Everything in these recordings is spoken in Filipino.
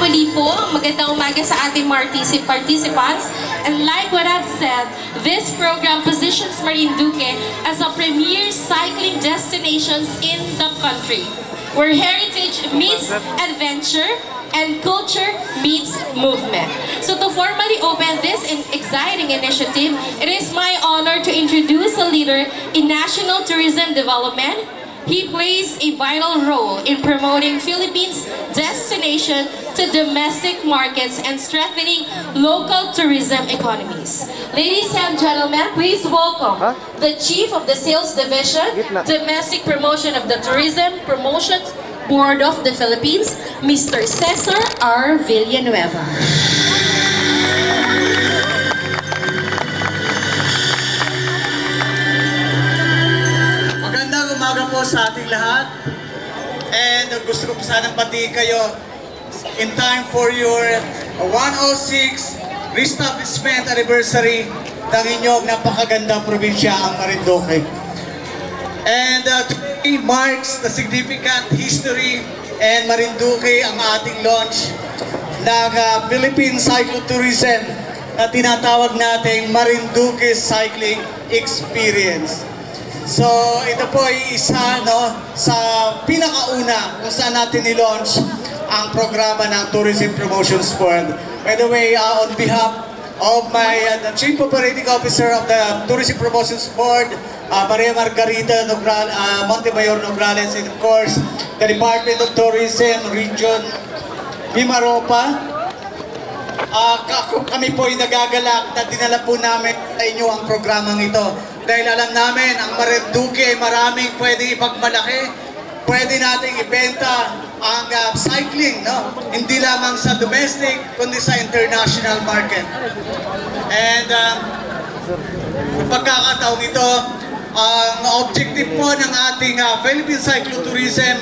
muli po, magandang umaga sa ating participants. And like what I've said, this program positions Marinduque as a premier cycling destinations in the country, where heritage meets adventure and culture meets movement. So to formally open this exciting initiative, it is my honor to introduce a leader in national tourism development. He plays a vital role in promoting Philippines' destination to domestic markets and strengthening local tourism economies. Ladies and gentlemen, please welcome the Chief of the Sales Division, Domestic Promotion of the Tourism Promotions Board of the Philippines, Mr. Cesar R. Villanueva. Magandang umaga po sa ating lahat. And gusto ko po sanang batiin kayo in time for your 106 Reestablishment Anniversary ng inyong napakagandang probinsya, ang Marinduque. And today marks the significant history and Marinduque ang ating launch ng Philippine Cyclotourism na tinatawag nating Marinduque Cycling Experience. So, ito po ay isa sa pinakauna kung saan natin i-launch ang programa ng Tourism Promotions Board. By the way, on behalf of my the Chief Operating Officer of the Tourism Promotions Board, Maria Margarita Montemayor Nograles, and of course, the Department of Tourism, Region Mimaropa, kami po ay nagagalak na dinala po namin sa inyo ang programang ito. Dahil alam namin, ang Marinduque ay maraming pwedeng ipagmalaki. Pwede nating ibenta ang cycling, hindi lamang sa domestic, kundi sa international market. And pagkakataong ito, ang objective po ng ating Philippine Cyclotourism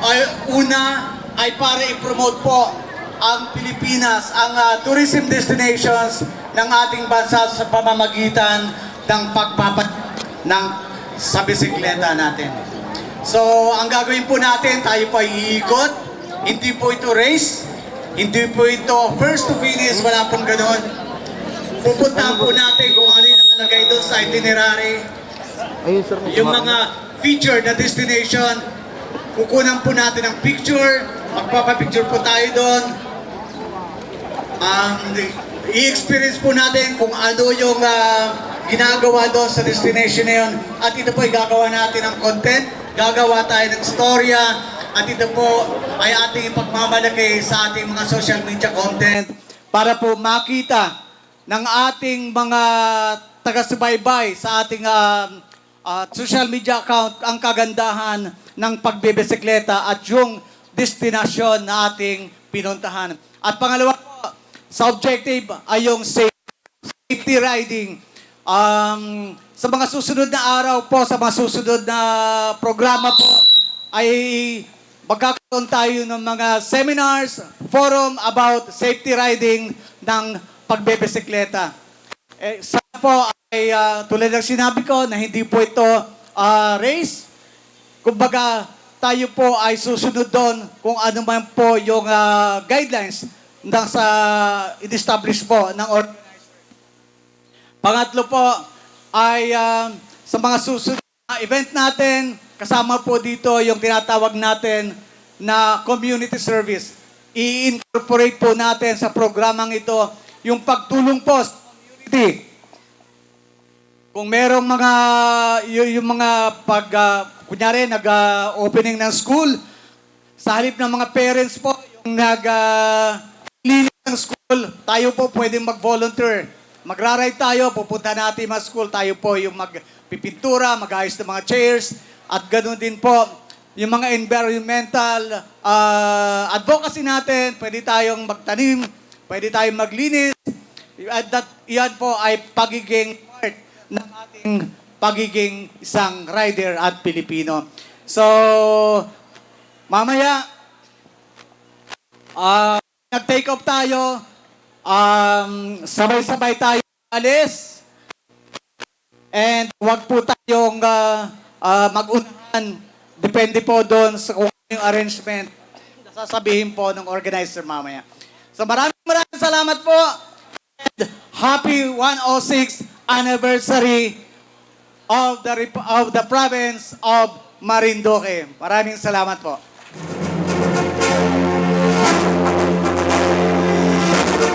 ay ay para i-promote po ang Pilipinas, ang tourism destinations ng ating bansa sa pamamagitan ng sa bisikleta natin. So, ang gagawin po natin, tayo po ay iikot. Hindi po ito race. Hindi po ito first to finish. Wala pong ganun. Pupuntahan po natin kung ano yung nakalagay doon sa itinerary. Yung mga featured na destination. Kukunan po natin ang picture. Magpapapicture po tayo doon. I-experience po natin kung ano yung ginagawa doon sa destination na yun. At ito po ay gagawa natin ng content, gagawa tayo ng storya, at ito po ay ating ipagmamalaki sa ating mga social media content para po makita ng ating mga taga-subaybay sa ating social media account ang kagandahan ng pagbebisikleta at yung destinasyon na ating pinuntahan. At pangalawa po, sa objective ay yung safety riding. Sa mga susunod na araw po, sa mga susunod na programa po, ay magkakaroon tayo ng mga seminars, forum about safety riding ng pagbebisikleta. Sana po ay tulad ng sinabi ko na hindi po ito race. Kumbaga, tayo po ay susunod doon kung ano man po yung guidelines ng sa in-establish po ng organizer. Pangatlo po ay sa mga susunod na event natin, kasama po dito yung tinatawag natin na community service. I-incorporate po natin sa programang ito yung pagtulong po sa community. Kung merong mga, yung mga kunyari, nag-opening ng school, sa halip ng mga parents po, yung nag-cleaning ng school, tayo po pwedeng mag-volunteer. Magra-ride tayo, pupunta natin mga school, tayo po yung magpipintura, mag-ayos ng mga chairs, at ganoon din po, yung mga environmental advocacy natin, pwede tayong magtanim, pwede tayong maglinis, at yan po ay pagiging part ng ating pagiging isang rider at Pilipino. So, mamaya, nag-take off tayo, sabay-sabay tayo alis. And wag po tayong mag-unahan. Depende po doon sa kung ano yung arrangement sasabihin po ng organizer mamaya. So maraming salamat po. And happy 106th anniversary of the province of Marinduque. Maraming salamat po.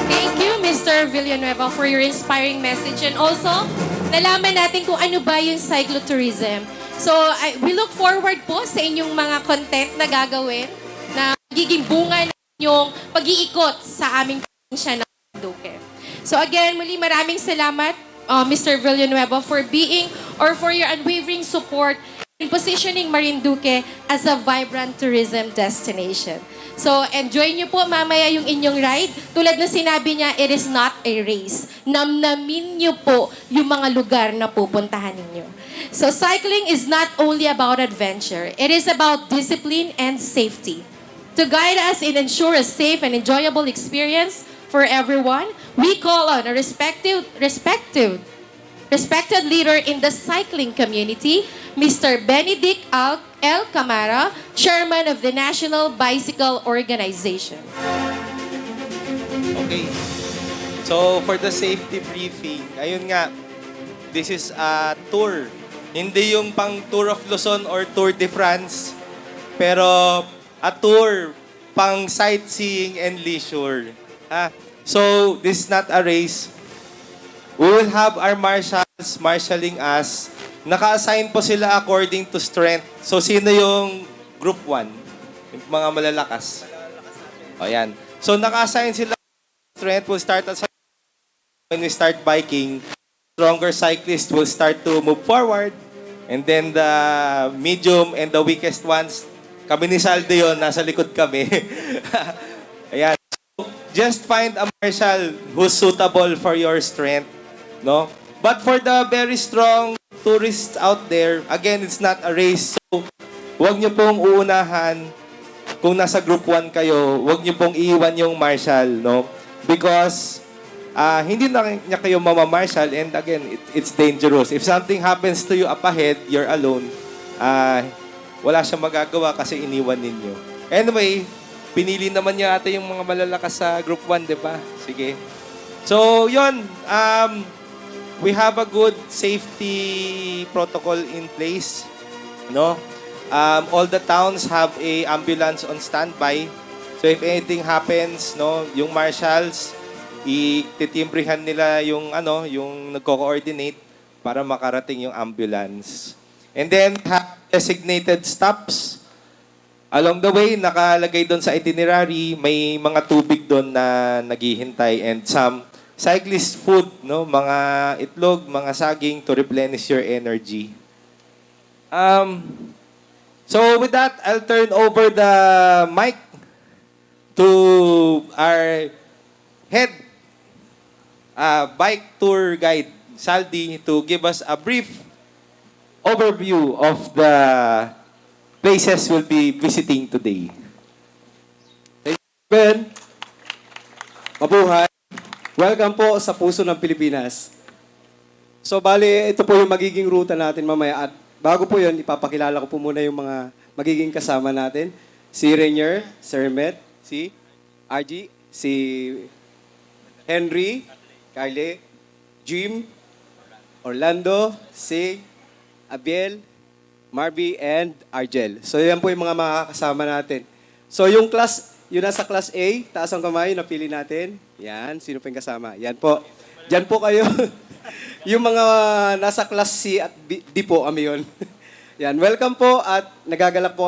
Thank you, Mr. Villanueva, for your inspiring message. And also, nalaman natin kung ano ba yung cyclotourism. So, we look forward po sa inyong mga content na gagawin na magiging bunga ng inyong pag-iikot sa aming probinsya ng Marinduque. So again, muli maraming salamat, Mr. Villanueva, for being or for your unwavering support in positioning Marinduque as a vibrant tourism destination. So, enjoy nyo po mamaya yung inyong ride. Tulad na sinabi niya, it is not a race. Namnamin nyo po yung mga lugar na pupuntahan ninyo. So, cycling is not only about adventure. It is about discipline and safety. To guide us and ensure a safe and enjoyable experience for everyone, we call on a respected leader in the cycling community, Mr. Benedict L. Camara, Chairman of the National Bicycle Organization. Okay. So, for the safety briefing, ayun nga, this is a tour. Hindi yung pang Tour of Luzon or Tour de France, pero a tour pang sightseeing and leisure. So, this is not a race. We will have our marshals marshalling us. Naka-assign po sila according to strength. So, sino yung group 1? Yung mga malalakas. O, yan. So, naka-assign sila strength. Will start at when we start biking. Stronger cyclists will start to move forward. And then the medium and the weakest ones, kami ni Salde yun, nasa likod kami. Ayan. So, just find a marshal who's suitable for your strength. No? But for the very strong tourists out there, again, it's not a race. So, huwag nyo pong uunahan. Kung nasa group 1 kayo, huwag nyo pong iiwan yung marshal, no? Because hindi na niya kayo mamamarshal, and again, it's dangerous. If something happens to you up ahead, you're alone, wala siyang magagawa kasi iniwan ninyo. Anyway, pinili naman niya ate yung mga malalakas sa group 1, di ba? Sige. So, yun. We have a good safety protocol in place, no? All the towns have a ambulance on standby. So if anything happens, no, yung marshals ititimbrihan nila yung yung nagko-coordinate para makarating yung ambulance. And then have designated stops. Along the way, nakalagay doon sa itinerary, may mga tubig doon na naghihintay and some cyclist food, no? Mga itlog, mga saging to replenish your energy. So with that, I'll turn over the mic to our head bike tour guide, Saldi, to give us a brief overview of the places we'll be visiting today. Thank you, Ben. Mabuhay. Welcome po sa Puso ng Pilipinas. So, bali, ito po yung magiging ruta natin mamaya. At bago po yun, ipapakilala ko po muna yung mga magiging kasama natin. Si Rainier, si Hermet, si RG, si Henry, Carly, Jim, Orlando, Sig, Abiel, Marby, and Argel. So, yan po yung mga makakasama natin. So, yung nasa class A, taas ang kamay, napili natin. Yan, sino pa yung kasama? Yan po. Diyan po kayo. Yung mga nasa class C at D po, kami yun. Yan, welcome po at nagagalak po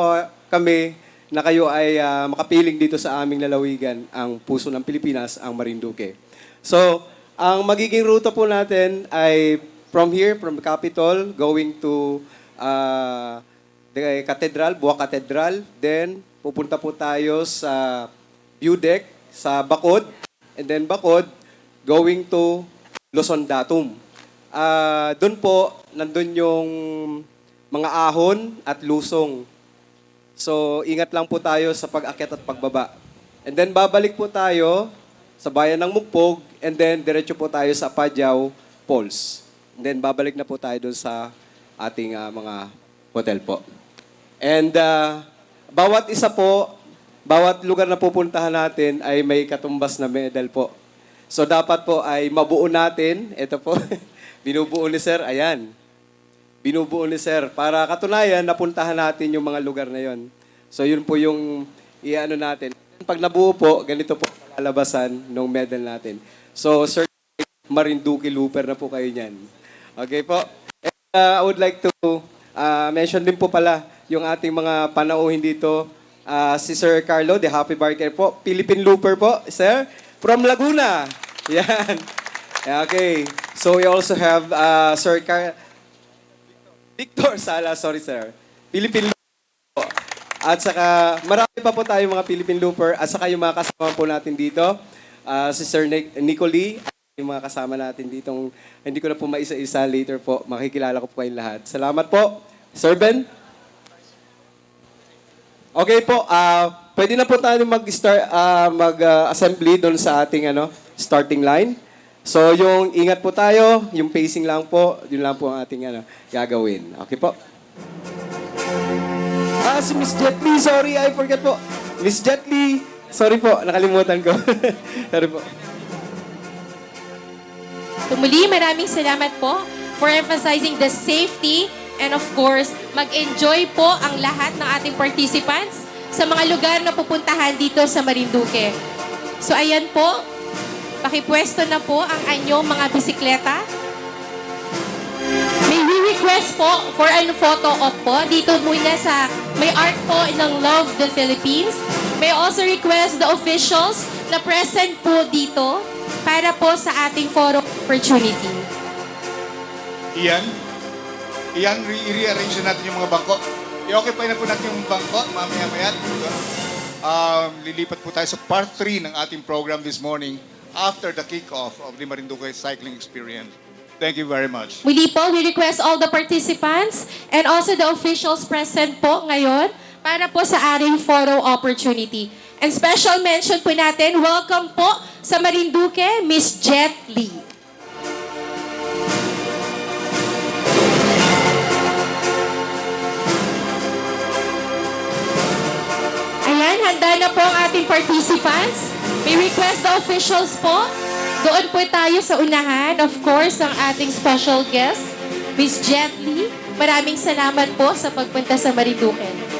kami na kayo ay makapiling dito sa aming lalawigan, ang Puso ng Pilipinas, ang Marinduque. So, ang magiging ruta po natin ay from here, from Capitol, going to the Cathedral, Buwak Cathedral. Then, pupunta po tayo sa view deck, sa Bacod. And then Bacod, going to Luzon Datum. Doon po, nandun yung mga ahon at lusong. So, ingat lang po tayo sa pag-akyat at pagbaba. And then, babalik po tayo sa bayan ng Mugpog, and then, diretso po tayo sa Padyaw Falls. And then, babalik na po tayo doon sa ating mga hotel po. And, bawat isa po, bawat lugar na pupuntahan natin ay may katumbas na medal po. So dapat po ay mabuo natin. Ito po, binubuo ni Sir. Ayan. Binubuo ni Sir. Para katunayan, napuntahan natin yung mga lugar na yon. So yun po yung iano natin. Pag nabuo po, ganito po kalalabasan ng medal natin. So Sir Marinduque Looper na po kayo niyan. Okay po. And, I would like to mention din po pala yung ating mga panauhin dito. Si Sir Carlo, the Happy Barker po. Philippine Looper po, Sir. From Laguna. Yan. Okay. So we also have Sir Victor Sala, sorry sir. Philippine Looper po. At saka marami pa po tayong mga Philippine Looper. At saka yung mga kasama po natin dito. Si Sir Nico Lee. Yung mga kasama natin ditong, hindi ko na po maisa-isa later po. Makikilala ko po kayong lahat. Salamat po. Sir Ben? Okay po, pwede na po tayo mag-assembly doon sa ating starting line. So yung ingat po tayo, yung pacing lang po, yun lang po ang ating gagawin. Okay po? Si Miss Jet Lee, sorry, I forgot po. Miss Jet Lee, sorry po, nakalimutan ko. Sorry po. Muli, maraming salamat po for emphasizing the safety and of course, mag-enjoy po ang lahat ng ating participants sa mga lugar na pupuntahan dito sa Marinduque. So ayan po, pakipwesto na po ang anyong mga bisikleta. May request po for a photo op po dito muna sa may art po ng Love the Philippines. May also request the officials na present po dito para po sa ating photo opportunity. Iyan, i-rearrange na natin yung mga bangko. I-occupy na po natin yung bangko, mamaya-maya. Lilipat po tayo sa part 3 ng ating program this morning after the kick-off of the Marinduque Cycling Experience. Thank you very much. Muli po, we request all the participants and also the officials present po ngayon para po sa ating photo opportunity. And special mention po natin, welcome po sa Marinduque, Miss Jet Lee. Ayan, handa na po ang ating participants. May request the officials po. Doon po tayo sa unahan. Of course, ang ating special guest, Miss Jet Lee. Maraming salamat po sa pagpunta sa Marinduque.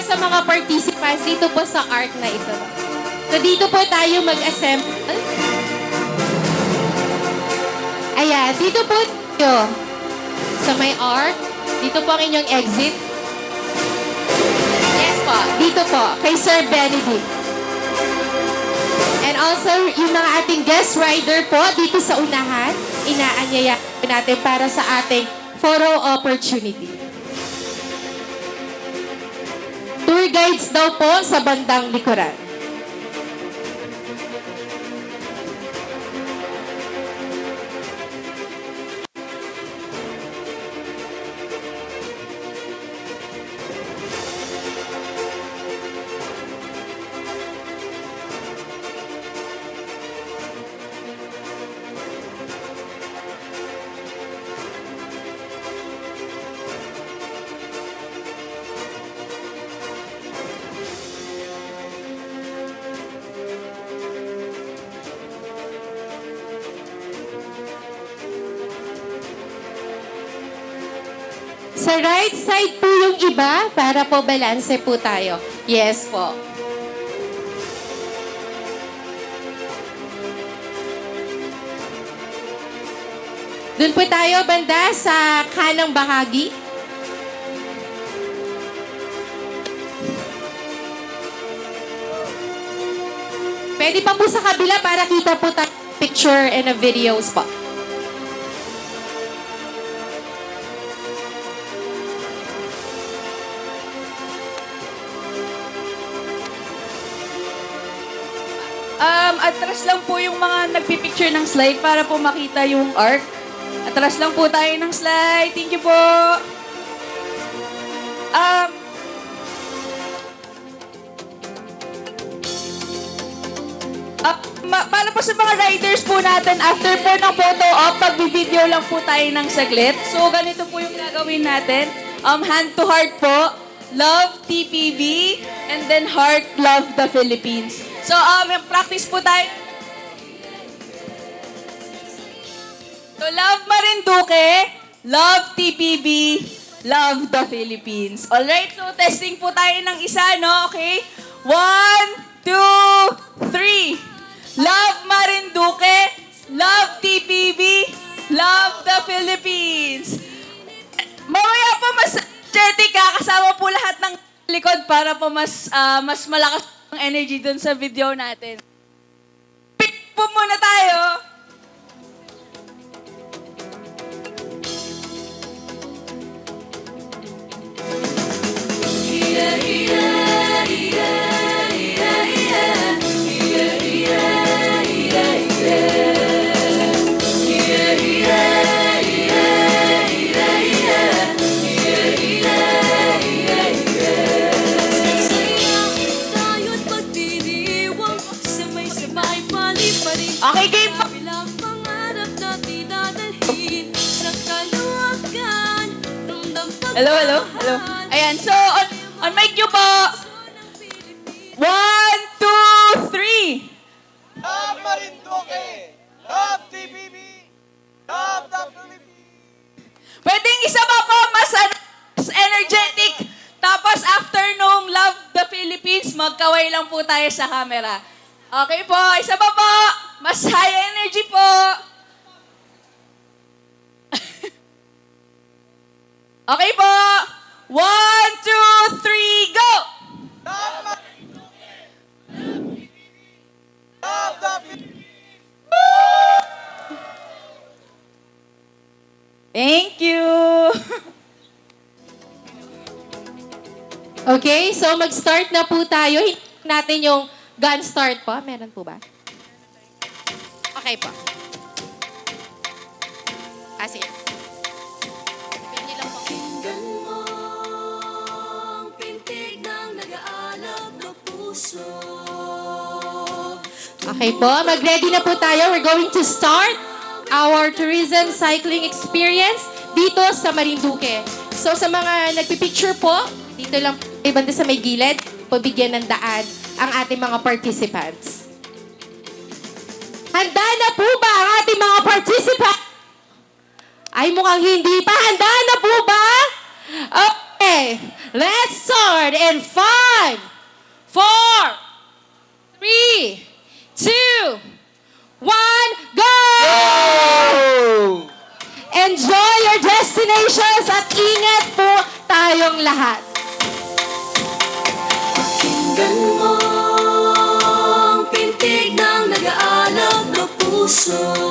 Sa mga participants dito po sa art na ito. So dito po tayo mag-assemble. Ayan, dito po tayo sa may art. Dito po ang inyong exit. Yes po, dito po, kay Sir Benedict. And also, yung mga ating guest rider po dito sa unahan, inaanyaya natin para sa ating photo opportunity. Tour guides daw po sa bandang likuran. Sa right side po yung iba para po balanse po tayo. Yes po. Doon po tayo banda sa kanang bahagi. Pwede pa po sa kabila para kita po tayo picture and a videos po. Atras lang po yung mga nagpipicture ng slide para po makita yung arc. Atras lang po tayo ng slide. Thank you po. Para po sa mga riders po natin, after po ng photo op, pag-video lang po tayo ng saglit. So, ganito po yung gagawin natin. Hand to heart po. Love TPB, and then heart, love the Philippines. So, practice po tayo. So, love Marinduque, love TPB, love the Philippines. Alright, so testing po tayo ng isa, no? Okay? 1, 2, 3. Love Marinduque, love TPB, love the Philippines. Mamaya po mas energetic ka, kasama po lahat ng likod para po mas malakas ang energy dun sa video natin. Pick po muna tayo. Okay, game po. Hello, hello, hello. Ayan, so on mic nyo po. 1, 2, 3. Love Marinduque! Love TPB! Love the Philippines! Pwedeng isa pa po, mas energetic. Tapos after nung Love the Philippines, magkaway lang po tayo sa camera. Okay po, isa pa po. Mas high energy po. Okay po. 1, 2, 3, go! Love Marinduque! Love TPB! Love the Philippines! Thank you. Okay, so mag-start na po tayo. Hintayin natin yung gun start po. Meron po ba? Okay po. Sige. Pwede lang po. Pakinggan mo ang pintig ng nag-aalab na puso. Okay po, mag-ready na po tayo. We're going to start our tourism cycling experience dito sa Marinduque. So sa mga nagpipicture po, dito lang banda sa may gilid, pabigyan ng daan ang ating mga participants. Handa na po ba ang ating mga participants? Ay, mukhang hindi pa. Handa na po ba? Okay, let's start in 5, 4, 3, 2, 1, go! Enjoy your destinations at ingat po tayong lahat. Pakinggan mo ang pintig ng nag-aalab na puso.